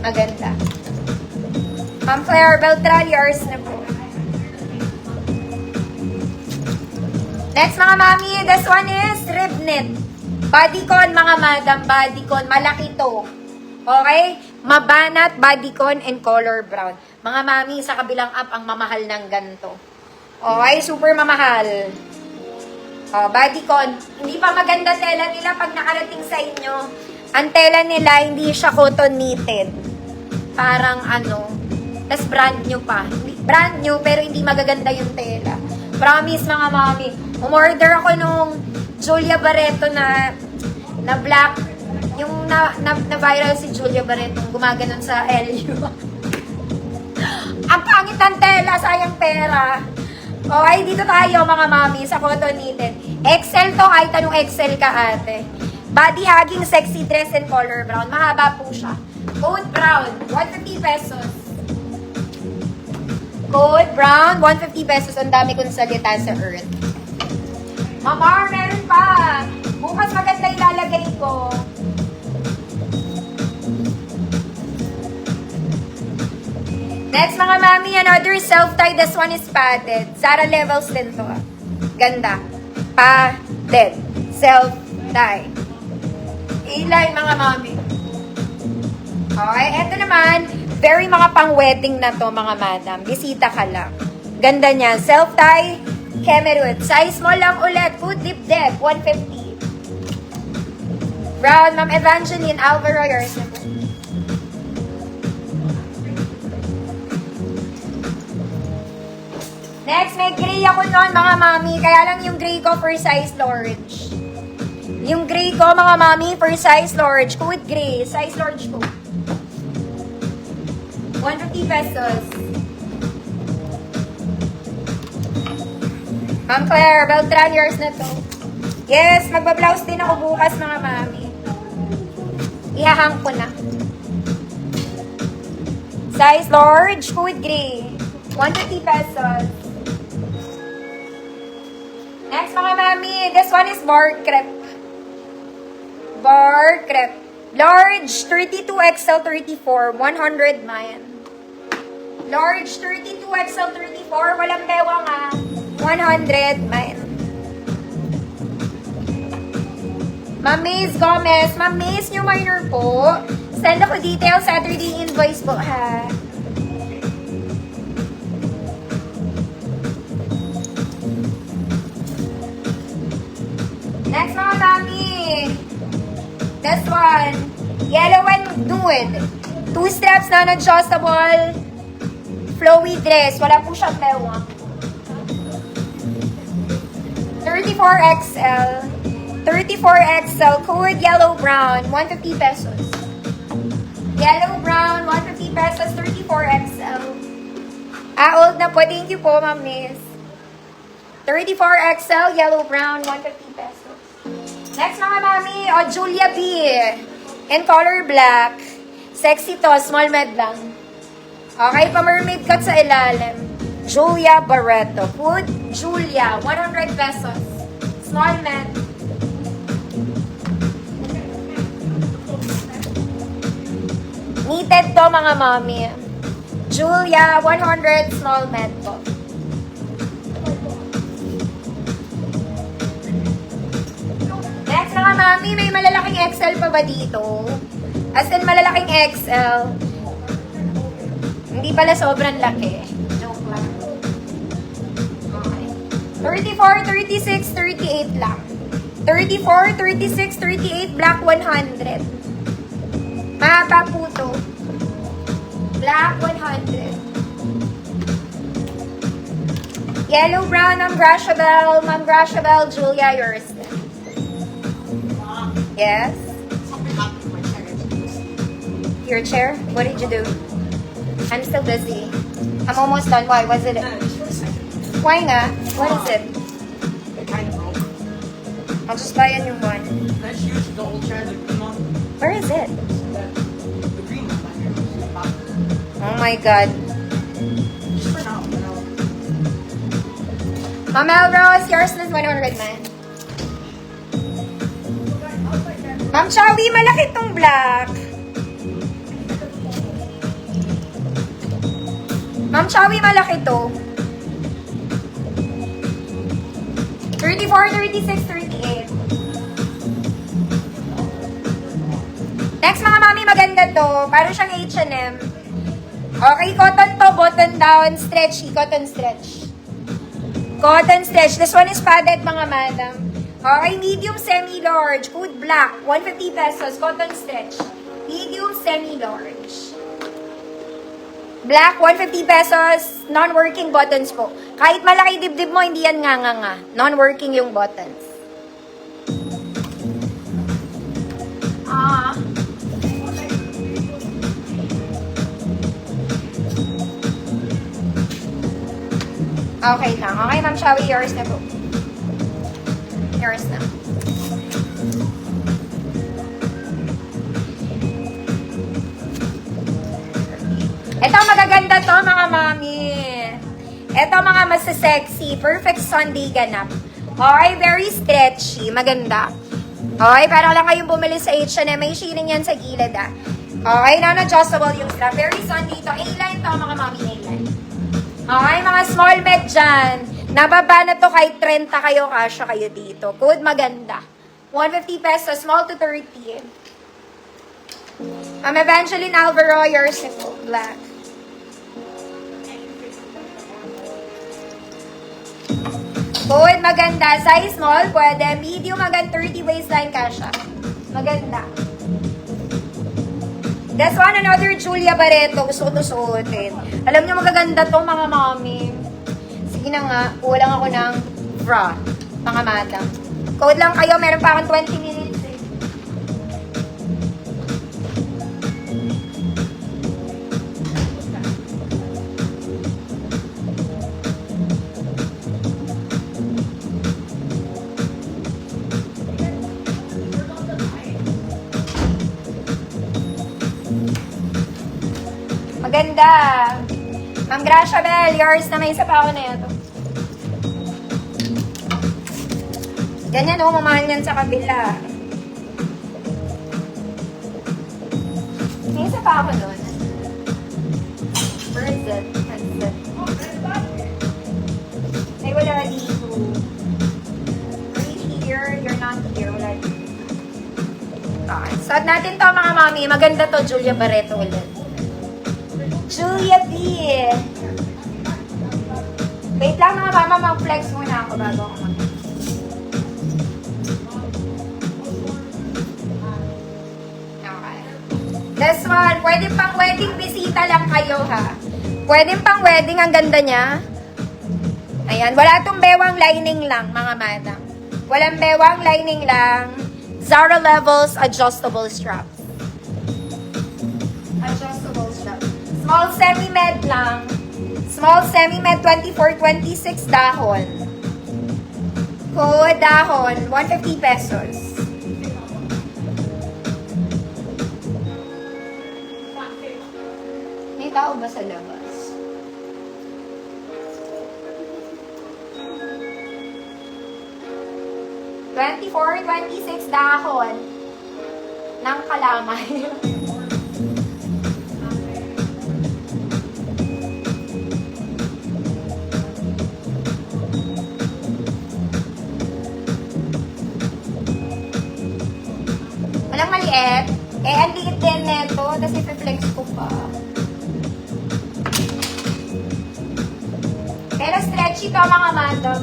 Maganda. Ma'am Claire Beltran, yours na po. Next mga mami, this one is rib knit. Bodycon mga madam, bodycon. Malaki to. Okay? Mabanat, bodycon, and color brown. Mga mami, sa kabilang up, ang mamahal ng ganito. Okay? Super mamahal. Bodycon. Hindi pa maganda tela nila pag nakarating sa inyo. Ang tela nila, hindi siya cotton knitted. Parang ano, tas brand new pa. Brand new, pero hindi magaganda yung tela. Promise mga mami. Umorder ako nung Julia Barreto na black. Yung na-viral si Julia Barreto, gumaganon sa LU. Ang pangit ng tela, sayang pera. Okay, dito tayo mga mami sa cotton knitted. XL to, kahit anong XL ka ate. Body hugging sexy dress and color brown. Mahaba po siya. Code brown, 150 pesos. Code brown, 150 pesos. Ang dami kong salita sa earth. Mamar, meron pa. Bukas maganda ilalagay ko. Next mga mami, another self-tie. This one is padded. Zara levels din to. Ganda. Padded. Self-tie. Ilan mga mami. Okay, eto naman, very mga pang-wedding na to mga madam. Bisita ka lang. Ganda niya. Self-tie, Kemerut. Size small lang ulit. Food dip dip, 150. Brown, Ma'am Evangeline Alvaro, yours na po. Next, may gray ako noon mga mami. Kaya lang yung gray ko for size large. Yung gray ko mga mami for size large. Code gray, size large po. 150 pesos. Ma'am Claire, Beltran, yours na to. Yes, magbablouse din ako bukas mga mami. Ihahang ko na. Size large, code gray. 150 pesos. Next mga mami, this one is bar crepe. Bar crepe. Large, 32XL 34, 100 man. Large, 32XL 34, walang bewang 100 man. Ma'am Maze Gomez, Ma'am Maze, new minor po. Send ako details, Saturday invoice po ha. Next mga mami. This one. Yellow and nude. 2 straps na adjustable. Flowy dress. Wala po siyang bewang. 34XL. 34XL. Code yellow brown. 150 pesos. Yellow brown. 150 pesos. 34XL. Old na po. Thank you po, Ma'am Miss. 34XL. Yellow brown. 150 pesos. Next mga mami, Julia B. In color black. Sexy to, small med lang. Okay, pa-mermaid cut sa ilalim. Julia Barreto. Food, Julia, 100 pesos. Small med. Knitted to mga mami. Julia, 100 small med po. Next mga mami, may malalaking XL pa ba dito? As in, malalaking XL. Hindi pala sobrang laki. Joke lang. Okay. 34, 36, 38 lang. 34, 36, 38, black 100. Mahaba po to. Black 100. Yellow, brown, Ma'am Grashabel, Julia, yours. Yes? Your chair? What did you do? I'm still busy. I'm almost done. Why? Was it? Why nga? What is it? It kind of broke. I'll just buy a new one. Let's use the old chair that came off. Where is it? The green one right here. Oh my God. Just for now. Ma'am Elrose, yours is 100 man. Ma'am Chawi, malaki tong black. Ma'am Chawi, malaki to. 34, 36, 38. Next mga mami, maganda to. Parang siyang H&M. Okay, cotton to, button down, stretchy, cotton stretch. Cotton stretch. This one is padded mga madam. Okay, medium semi-large, code black, 150 pesos, cotton stretch. Medium semi-large. Black, 150 pesos, non-working buttons po. Kahit malaki dibdib mo, hindi yan nga. Non-working yung buttons. Okay lang. Okay, Ma'am Shawi, yours na po. Yours na. Ito, magaganda to, mga mami. Ito, mga masasexy. Perfect Sunday ganap. Okay, very stretchy. Maganda. Okay, para lang kayong bumili sa H&M. May shading yan sa gilid, ah. Okay, non-adjustable yung strap. Very Sunday to. A-line to, mga mami. A-line. Okay, mga small med dyan. Nababa na to kahit 30 kayo, kasya kayo dito. Code maganda. 150 pesos, small to 30. Evangeline Alvaro, yours na po. Black. Code maganda. Size small, pwede. Medium hanggang 30 waistline, kasya. Maganda. This one, another Julia Barreto. Gusto ko to suotin. Alam niyo, magaganda to, mga mami. Sige na nga, kulang ako ng bra, mga madam. Code lang kayo, meron pa akong 20 minutes eh. Maganda. Ma'am Gracia Bell, yours na may isa pa ako na ito. Ganyan o, mamahal yan sa kabila. May isa pa ako doon. Where is it? Ay, wala dito. Are you here? You're not here. Wala dito. Okay. Suot natin to, mga mami. Maganda to, Julia Barreto ulit. Julia B. Wait lang mga mama, mag-flex muna ako bago ako mag- Okay. This one, pwede pang wedding bisita lang kayo ha. Pwede pang wedding, ang ganda niya. Ayan, wala tong bewang lining lang mga madam. Walang bewang lining lang. Zara Levels, adjustable strap. Adjustable strap. Small semi-med lang. Small semi-med 24-26 dahon. Code dahon, 150 pesos. May tao ba sa labas? $24-26 dahon ng kalamay. Walang maliit. Ang liit din neto. Tapos ipiflex ko pa. Pero stretchy to, mga madam.